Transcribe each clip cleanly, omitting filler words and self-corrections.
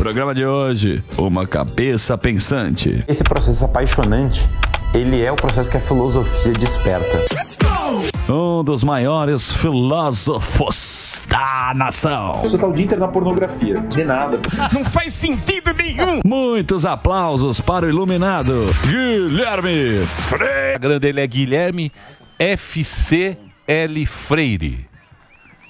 Programa de hoje, uma cabeça pensante. Esse processo apaixonante, ele é o processo que a filosofia desperta. Um dos maiores filósofos da nação. Você tá o dia inteiro na pornografia. De nada. Não faz sentido nenhum. Muitos aplausos para o iluminado Guilherme Freire. O Instagram dele é Guilherme FCL Freire.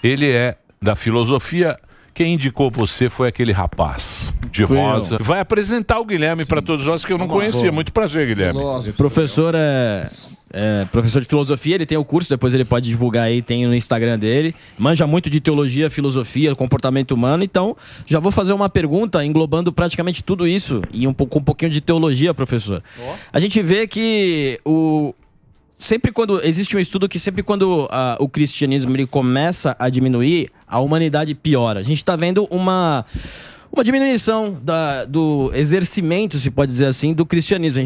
Ele é da filosofia. Quem indicou você foi aquele rapaz de rosa. Vai apresentar o Guilherme para todos nós que eu não conhecia. Muito prazer, Guilherme. O professor é professor de filosofia, ele tem o curso, depois ele pode divulgar aí, tem no Instagram dele. Manja muito de teologia, filosofia, comportamento humano. Então, já vou fazer uma pergunta englobando praticamente tudo isso e com um pouquinho de teologia, professor. A gente vê que sempre quando existe um estudo que sempre quando o cristianismo ele começa a diminuir, a humanidade piora. A gente está vendo uma diminuição do exercimento, se pode dizer assim, do cristianismo.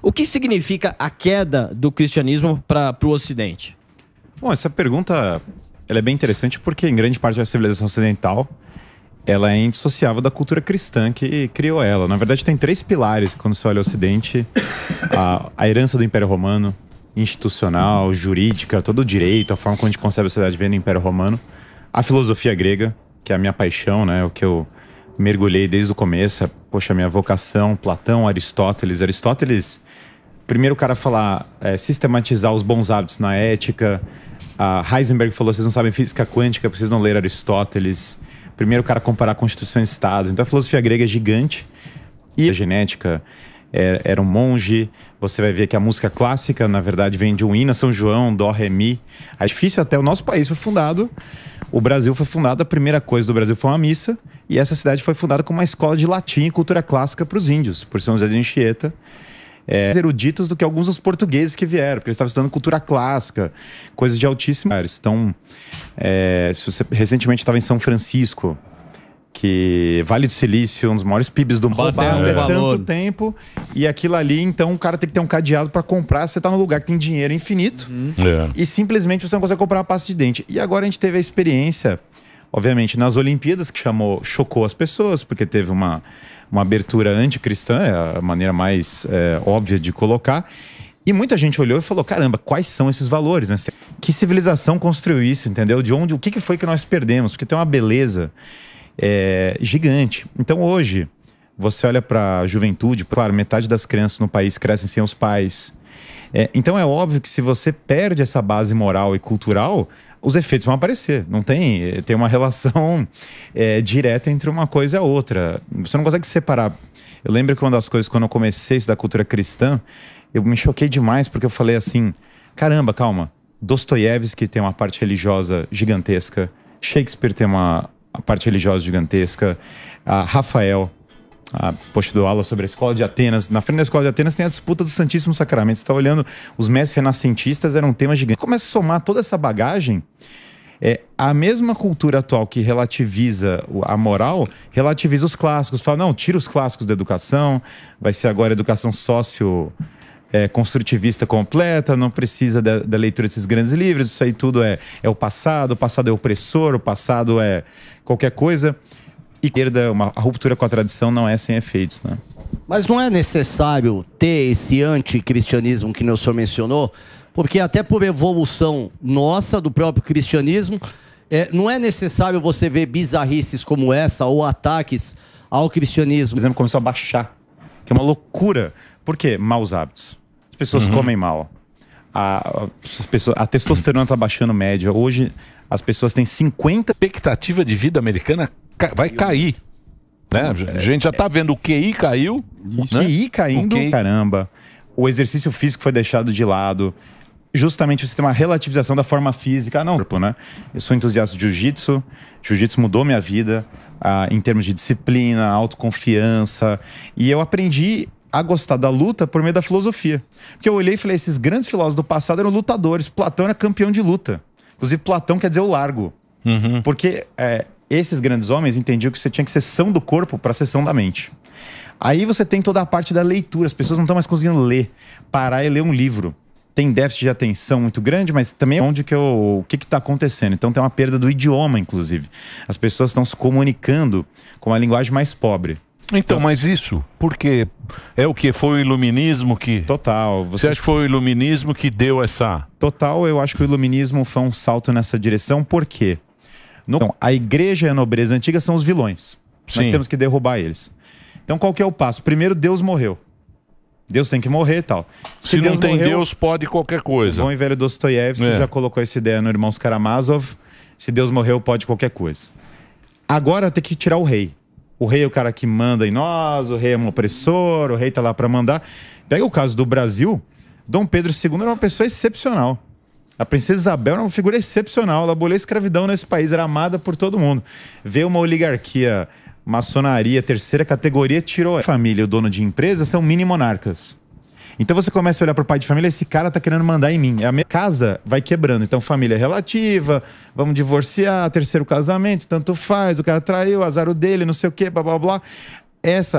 O que significa a queda do cristianismo para o Ocidente? Bom, essa pergunta ela é bem interessante porque em grande parte da civilização ocidental ela é indissociável da cultura cristã que criou ela. Na verdade tem 3 pilares quando se olha o Ocidente: a herança do Império Romano, institucional, jurídica, todo o direito, a forma como a gente concebe a sociedade vendo o Império Romano, a filosofia grega, que é a minha paixão, né, o que eu mergulhei desde o começo, poxa, a minha vocação, Platão, Aristóteles, primeiro o cara falar, sistematizar os bons hábitos na ética. Heisenberg falou, vocês não sabem física quântica, precisam ler Aristóteles. Primeiro o cara comparar constituições e estados. Então a filosofia grega é gigante. E a genética era um monge. Você vai ver que a música clássica, na verdade, vem de um hino a São João, Dó, Ré, Mi. É difícil, até o nosso país foi fundado, o Brasil foi fundado, a primeira coisa do Brasil foi uma missa, e essa cidade foi fundada com uma escola de latim e cultura clássica para os índios, por São José de Anchieta. Mais eruditos do que alguns dos portugueses que vieram, porque eles estavam estudando cultura clássica, coisas de altíssimo. Então, se você recentemente estava em São Francisco, que Vale do Silício, um dos maiores PIBs do mundo, tanto tempo, e aquilo ali, então o cara tem que ter um cadeado para comprar. Você tá num lugar que tem dinheiro infinito e simplesmente você não consegue comprar uma pasta de dente. E agora a gente teve a experiência, obviamente, nas Olimpíadas, que chocou as pessoas, porque teve uma abertura anticristã, é a maneira mais óbvia de colocar. E muita gente olhou e falou, caramba, quais são esses valores, né? Que civilização construiu isso, entendeu? O que foi que nós perdemos? Porque tem uma beleza gigante. Então hoje, você olha para a juventude, claro, metade das crianças no país crescem sem os pais. Então é óbvio que se você perde essa base moral e cultural, os efeitos vão aparecer. Não tem uma relação direta entre uma coisa e a outra. Você não consegue separar. Eu lembro que uma das coisas, quando eu comecei a estudar cultura cristã, eu me choquei demais, porque eu falei assim, caramba, calma, Dostoiévski tem uma parte religiosa gigantesca, Shakespeare tem uma parte religiosa gigantesca, Rafael, poxa, dou aula sobre a Escola de Atenas. Na frente da Escola de Atenas tem a disputa do Santíssimo Sacramento. Você está olhando, os mestres renascentistas eram um tema gigante. Começa a somar toda essa bagagem, a mesma cultura atual que relativiza a moral, relativiza os clássicos. Fala, não, tira os clássicos da educação, vai ser agora educação construtivista completa, não precisa da leitura desses grandes livros, isso aí tudo é o passado é opressor, o passado é qualquer coisa. E a ruptura com a tradição não é sem efeitos, né? Mas não é necessário ter esse anticristianismo que o senhor mencionou? Porque até por evolução nossa, do próprio cristianismo, não é necessário você ver bizarrices como essa ou ataques ao cristianismo. Por exemplo, começou a baixar, que é uma loucura. Por quê? Maus hábitos. As pessoas comem mal. A testosterona está baixando média. Hoje, as pessoas têm 50... A expectativa de vida americana vai cair. Né? A gente já está vendo o QI caiu. O QI caindo, caramba. O exercício físico foi deixado de lado. Justamente você tem uma relativização da forma física. Não, né? Eu sou entusiasta de jiu-jitsu. Jiu-jitsu mudou minha vida em termos de disciplina, autoconfiança. E eu aprendi a gostar da luta por meio da filosofia. Porque eu olhei e falei, esses grandes filósofos do passado eram lutadores. Platão era campeão de luta. Inclusive, Platão quer dizer o largo. Porque esses grandes homens entendiam que você tinha que ser são do corpo para ser são da mente. Aí você tem toda a parte da leitura. As pessoas não estão mais conseguindo ler. Parar e ler um livro. tem déficit de atenção muito grande, mas também o que está acontecendo. Então tem uma perda do idioma, inclusive. As pessoas estão se comunicando com uma linguagem mais pobre. Então, mas isso, porque é o que? Foi o iluminismo que... Total. Você acha que foi o iluminismo que deu essa... Total, eu acho que o iluminismo foi um salto nessa direção, por quê? Então, a igreja e a nobreza antiga são os vilões. Sim. Nós temos que derrubar eles. Então, qual que é o passo? Primeiro, Deus morreu. Deus tem que morrer e tal. Se não tem Deus, pode qualquer coisa. O bom e velho Dostoiévski já colocou essa ideia no Irmãos Karamazov. Se Deus morreu, pode qualquer coisa. Agora tem que tirar o rei. O rei é o cara que manda em nós, o rei é um opressor, o rei tá lá para mandar. Pega o caso do Brasil, Dom Pedro II era uma pessoa excepcional. A princesa Isabel era uma figura excepcional, ela aboliu a escravidão nesse país, era amada por todo mundo. Veio uma oligarquia, maçonaria, terceira categoria, tirou a família, o dono de empresa, são mini monarcas. Então você começa a olhar pro pai de família, esse cara tá querendo mandar em mim. A minha casa vai quebrando. Então família relativa, vamos divorciar, terceiro casamento, tanto faz, o cara traiu, azar o dele, não sei o quê, blá blá blá.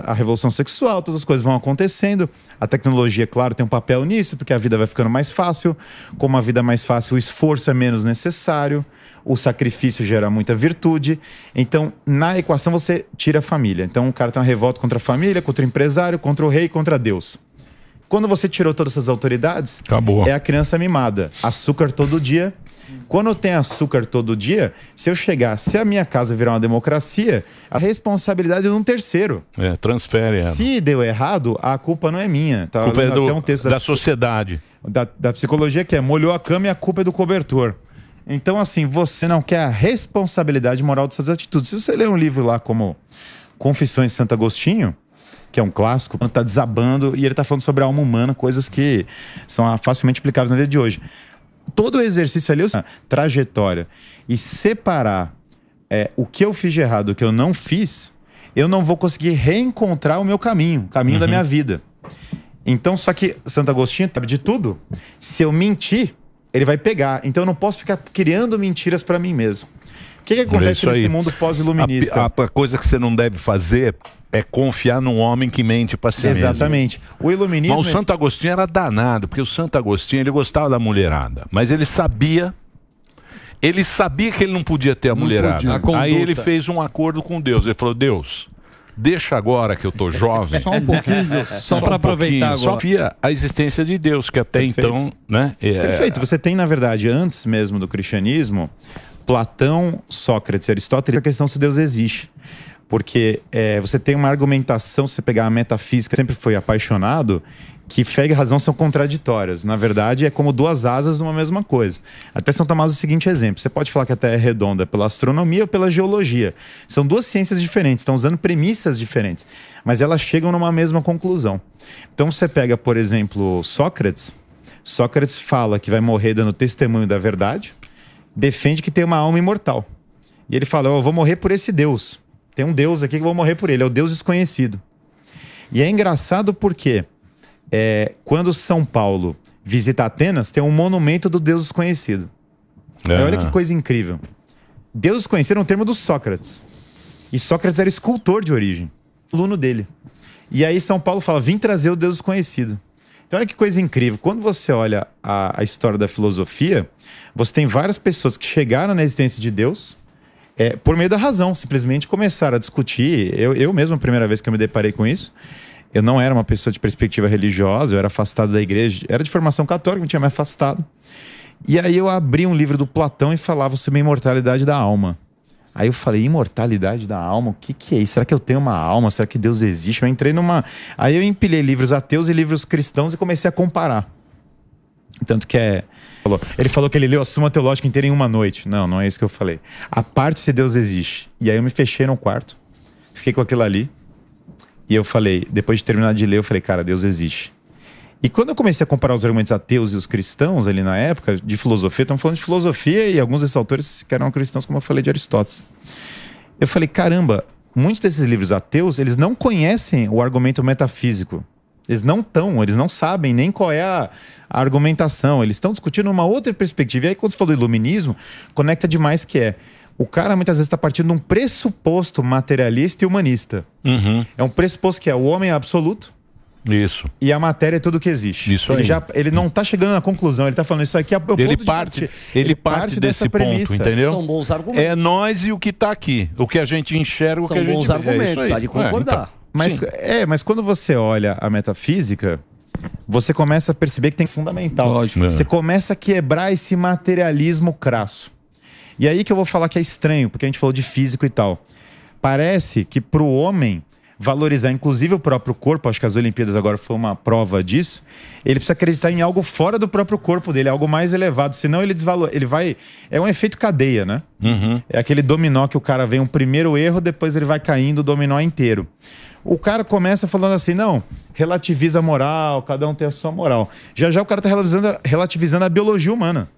A revolução sexual, todas as coisas vão acontecendo. A tecnologia, claro, tem um papel nisso, porque a vida vai ficando mais fácil. Como a vida é mais fácil, o esforço é menos necessário, o sacrifício gera muita virtude. Então, na equação, você tira a família. Então, o cara tem uma revolta contra a família, contra o empresário, contra o rei, contra Deus. Quando você tirou todas essas autoridades, acabou. É a criança mimada. Açúcar todo dia. Quando tem açúcar todo dia, se a minha casa virar uma democracia, a responsabilidade é de um terceiro. Transfere ela. Se deu errado, a culpa não é minha. Tá? A culpa é até um texto da sociedade. Da psicologia, que é molhou a cama e a culpa é do cobertor. Então, assim, você não quer a responsabilidade moral de suas atitudes. Se você ler um livro lá como Confissões de Santo Agostinho, que é um clássico, está desabando e ele está falando sobre a alma humana, coisas que são facilmente aplicáveis na vida de hoje. Todo o exercício ali, trajetória, e separar o que eu fiz de errado, o que eu não fiz, eu não vou conseguir reencontrar o meu caminho, o caminho da minha vida. Então, só que Santo Agostinho sabe de tudo. Se eu mentir, ele vai pegar. Então eu não posso ficar criando mentiras para mim mesmo. O que acontece nesse mundo pós-iluminista? A coisa que você não deve fazer é confiar num homem que mente para si mesmo. Exatamente. O iluminismo... Mas o Santo Agostinho era danado, porque o Santo Agostinho, ele gostava da mulherada, mas ele sabia que ele não podia ter a mulherada. Aí ele fez um acordo com Deus. Ele falou: Deus, deixa agora que eu tô jovem. Só um pouquinho. Só para aproveitar agora. Só via a existência de Deus, que até então, né? Perfeito. Você tem, na verdade, antes mesmo do cristianismo, Platão, Sócrates, Aristóteles, a questão se Deus existe. Porque você tem uma argumentação, se você pegar a metafísica, sempre foi apaixonado, que fé e razão são contraditórias. Na verdade, é como duas asas numa mesma coisa. Até São Tomás, o seguinte exemplo: você pode falar que a Terra é redonda pela astronomia ou pela geologia. São duas ciências diferentes, estão usando premissas diferentes, mas elas chegam numa mesma conclusão. Então você pega, por exemplo, Sócrates. Sócrates fala que vai morrer dando testemunho da verdade, defende que tem uma alma imortal. E ele fala: eu vou morrer por esse Deus. Tem um Deus aqui que eu vou morrer por ele, é o Deus desconhecido. E é engraçado porque quando São Paulo visita Atenas, tem um monumento do Deus desconhecido. Olha que coisa incrível. Deus desconhecido é um termo do Sócrates. E Sócrates era escultor de origem, aluno dele. E aí São Paulo fala: vim trazer o Deus desconhecido. Então olha que coisa incrível. Quando você olha a história da filosofia, você tem várias pessoas que chegaram na existência de Deus por meio da razão, simplesmente começaram a discutir. Eu mesmo, a primeira vez que eu me deparei com isso, eu não era uma pessoa de perspectiva religiosa, eu era afastado da igreja, era de formação católica, me tinha me afastado. E aí eu abri um livro do Platão e falava sobre a imortalidade da alma. Aí eu falei: imortalidade da alma? O que é isso? Será que eu tenho uma alma? Será que Deus existe? Eu entrei numa... Aí eu empilhei livros ateus e livros cristãos e comecei a comparar. Tanto que ele falou que ele leu a Suma Teológica inteira em uma noite. Não é isso que eu falei. A parte se Deus existe. E aí eu me fechei no quarto, fiquei com aquilo ali, e eu falei, depois de terminar de ler, eu falei: cara, Deus existe. E quando eu comecei a comparar os argumentos ateus e os cristãos ali na época, de filosofia, estamos falando de filosofia e alguns desses autores que eram cristãos, como eu falei de Aristóteles. Eu falei: caramba, muitos desses livros ateus, eles não conhecem o argumento metafísico. Eles não sabem nem qual é a argumentação. Eles estão discutindo uma outra perspectiva. E aí, quando você falou do iluminismo, conecta demais que o cara muitas vezes está partindo de um pressuposto materialista e humanista. É um pressuposto que o homem é absoluto. Isso. E a matéria é tudo que existe. Isso aí. Ele não está chegando na conclusão, ele está falando isso aqui é o ponto Ele de parte, partida. ele parte desse dessa premissa. ponto, entendeu? São bons argumentos. É nós e o que está aqui. O que a gente enxerga, o São que a gente bons vê. argumentos, É há de concordar. Mas quando você olha a metafísica, você começa a perceber que tem fundamental. Lógico. Você começa a quebrar esse materialismo crasso. E aí que eu vou falar que é estranho, porque a gente falou de físico e tal. Parece que para o homem valorizar inclusive o próprio corpo, acho que as Olimpíadas agora foi uma prova disso, ele precisa acreditar em algo fora do próprio corpo dele, algo mais elevado, senão ele desvaloriza, ele vai... É um efeito cadeia, né? É aquele dominó que o cara vem um primeiro erro, depois ele vai caindo o dominó inteiro. O cara começa falando assim, não, relativiza a moral, cada um tem a sua moral. Já o cara tá relativizando a biologia humana.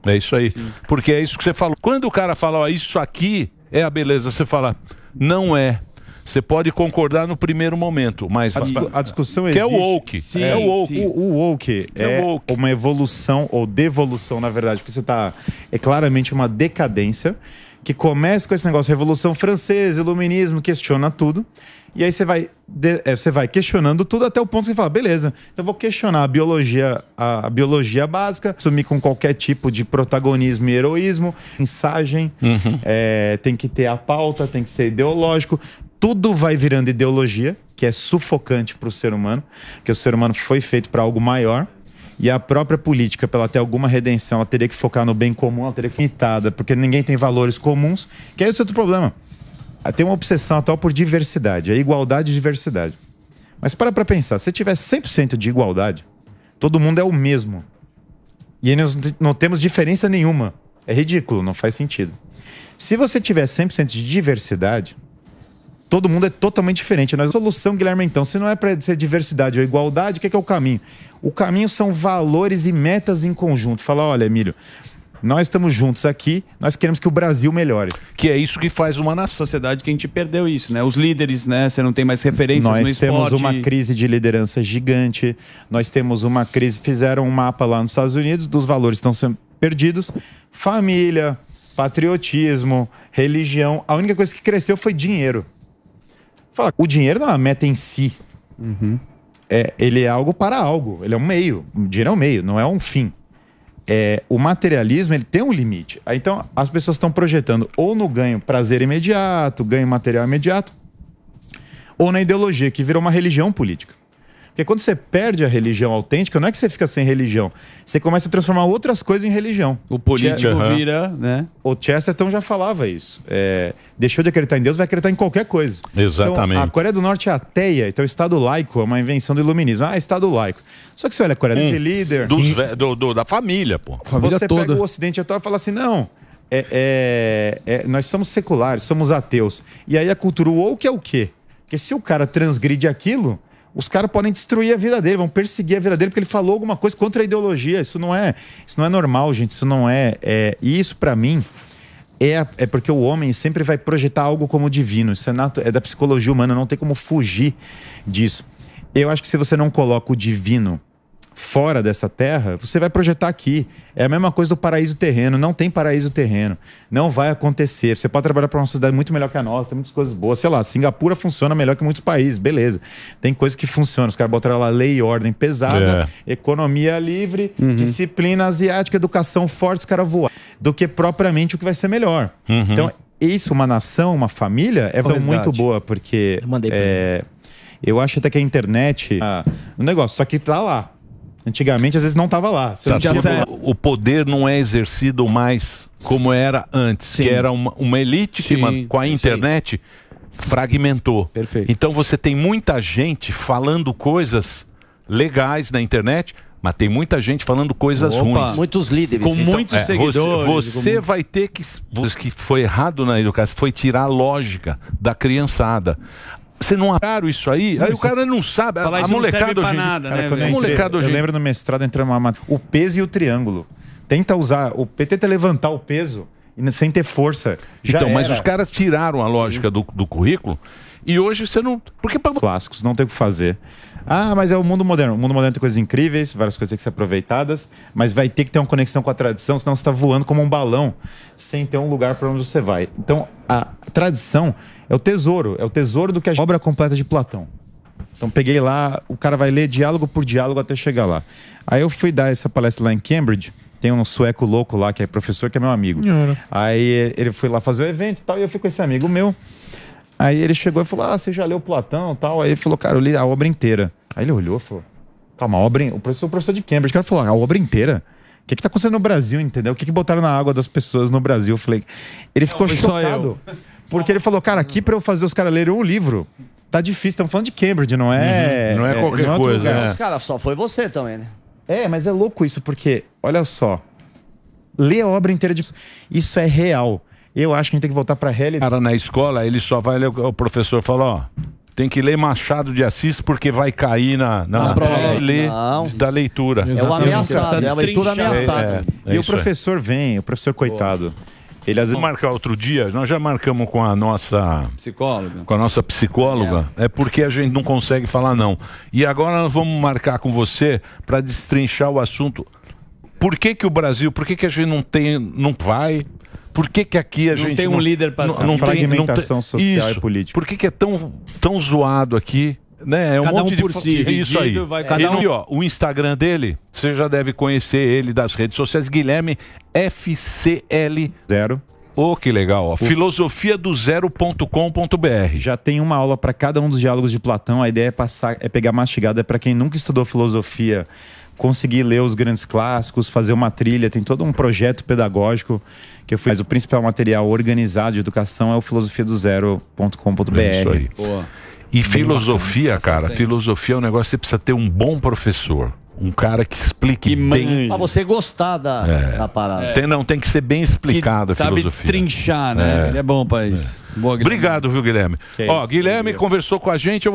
É isso aí. Sim. Porque é isso que você falou. Quando o cara fala, ó, isso aqui é a beleza, você fala, não é. Você pode concordar no primeiro momento, mas... A discussão existe. Que é o woke. Sim, é o woke. O woke é uma evolução, ou devolução, na verdade, porque você tá... É claramente uma decadência, que começa com esse negócio, Revolução Francesa, Iluminismo, questiona tudo. E aí você vai questionando tudo até o ponto que você fala, beleza, então eu vou questionar a biologia básica, assumir com qualquer tipo de protagonismo e heroísmo, mensagem, tem que ter a pauta, tem que ser ideológico. Tudo vai virando ideologia, que é sufocante para o ser humano, porque o ser humano foi feito para algo maior. E a própria política, para ela ter alguma redenção, ela teria que focar no bem comum, ela teria que ser limitada, porque ninguém tem valores comuns, que é esse outro problema. Tem uma obsessão atual por diversidade, a igualdade e diversidade. Mas para pensar, se tiver 100% de igualdade, todo mundo é o mesmo. E aí nós não temos diferença nenhuma. É ridículo, não faz sentido. Se você tiver 100% de diversidade, todo mundo é totalmente diferente. A solução, Guilherme, então, se não é para ser diversidade ou igualdade, o que é o caminho? O caminho são valores e metas em conjunto. Fala, olha, Emílio, nós estamos juntos aqui, nós queremos que o Brasil melhore. Que é isso que faz uma nação. Sociedade que a gente perdeu isso, né? Os líderes, né? Você não tem mais referências no esporte. Nós temos uma crise de liderança gigante, nós temos uma crise, fizeram um mapa lá nos Estados Unidos, dos valores estão sendo perdidos. Família, patriotismo, religião, a única coisa que cresceu foi dinheiro. Fala, o dinheiro não é uma meta em si. Ele é algo para algo. Ele é um meio. O dinheiro é um meio, não é um fim. O materialismo, ele tem um limite. Então, as pessoas estão projetando ou no ganho prazer imediato, ganho material imediato, ou na ideologia, que virou uma religião política. Porque quando você perde a religião autêntica, não é que você fica sem religião. Você começa a transformar outras coisas em religião. O político vira, né? O Chesterton já falava isso. Deixou de acreditar em Deus, vai acreditar em qualquer coisa. Exatamente. Então, a Coreia do Norte é ateia, então o Estado laico é uma invenção do iluminismo. Estado laico. Só que você olha a Coreia de líder... Da família, pô. Família você toda. Pega o Ocidente atual e fala assim, não... nós somos seculares, somos ateus. E aí a cultura woke é o quê? Porque se o cara transgride aquilo... Os caras podem destruir a vida dele, vão perseguir a vida dele porque ele falou alguma coisa contra a ideologia. Isso não é normal, gente. Isso não é... E isso, pra mim, é porque o homem sempre vai projetar algo como divino. Isso é da psicologia humana, não tem como fugir disso. Eu acho que se você não coloca o divino fora dessa terra, você vai projetar aqui. É a mesma coisa do paraíso terreno. Não tem paraíso terreno. Não vai acontecer. Você pode trabalhar para uma sociedade muito melhor que a nossa, tem muitas coisas boas. Sei lá, Singapura funciona melhor que muitos países, beleza. Tem coisas que funcionam. Os caras botaram lá lei e ordem pesada, economia livre, disciplina asiática, educação forte, os caras voam. Do que propriamente o que vai ser melhor. Então, isso, uma nação, uma família, é muito boa, porque eu acho até que a internet... um negócio, só que tá lá. Antigamente, às vezes, não estava lá. O poder não é exercido mais como era antes, que era uma elite que, com a internet, fragmentou. Perfeito. Então, você tem muita gente falando coisas legais na internet, mas tem muita gente falando coisas ruins. Muitos líderes. Com muitos seguidores. Você vai ter que... O que foi errado na educação foi tirar a lógica da criançada. Você não apara isso aí? Aí o cara não sabe. A molecada não serve pra nada, né? Eu lembro no mestrado entrando o peso e o triângulo. Tenta levantar o peso sem ter força. Mas os caras tiraram a lógica do currículo e hoje você não... Porque clássicos, não tem o que fazer. Mas é o mundo moderno. O mundo moderno tem coisas incríveis, várias coisas que têm que ser aproveitadas, mas vai ter que ter uma conexão com a tradição, senão você está voando como um balão, sem ter um lugar para onde você vai. Então, a tradição é o tesouro do que a obra completa de Platão. Então peguei lá, o cara vai ler diálogo por diálogo até chegar lá. Aí eu fui dar essa palestra lá em Cambridge, tem um sueco louco lá, que é professor, que é meu amigo. Aí ele foi lá fazer o evento e tal, e eu fui com esse amigo meu. Aí ele chegou e falou, você já leu Platão e tal? Aí ele falou, cara, eu li a obra inteira. Aí ele olhou e falou, calma, o professor de Cambridge, o cara falou, a obra inteira? O que tá acontecendo no Brasil, entendeu? O que botaram na água das pessoas no Brasil? Eu falei, ele ficou chocado. Porque ele falou, cara, aqui pra eu fazer os caras lerem um livro, tá difícil, estamos falando de Cambridge, não é... Não é qualquer coisa, Mas, cara, só foi você também, né? Mas é louco isso, porque, olha só, ler a obra inteira disso, isso é real. Eu acho que a gente tem que voltar pra realidade. Cara, na escola, ele só vai ler, o professor fala, tem que ler Machado de Assis porque vai cair na prova da leitura. É o ameaçado, é a leitura ameaçada. E o professor vem, o professor coitado. Ele às vezes... Vamos marcar outro dia, nós já marcamos com a nossa psicóloga. Com a nossa psicóloga, é porque a gente não consegue falar não. E agora nós vamos marcar com você para destrinchar o assunto. Por que o Brasil, por que a gente não vai? Por que aqui a gente tem um líder para não fragmentação social e política? Por que é tão zoado aqui? Né? É um monte de si. Isso aí. O Instagram dele, você já deve conhecer ele das redes sociais, Guilherme FCL0. Que legal, ó. filosofiadozero.com.br. Já tem uma aula para cada um dos diálogos de Platão. A ideia é pegar mastigada para quem nunca estudou filosofia, conseguir ler os grandes clássicos, fazer uma trilha. Tem todo um projeto pedagógico que eu fiz. Mas o principal material organizado de educação é o filosofiadozero.com.br. Isso aí. Boa. E filosofia, cara, filosofia é um negócio que você precisa ter um bom professor. Um cara que explique bem. Pra você gostar da parada. Tem que ser bem explicado a filosofia. Sabe destrinchar, né? Ele é bom pra isso. Boa, Obrigado, viu, Guilherme? Guilherme conversou com a gente.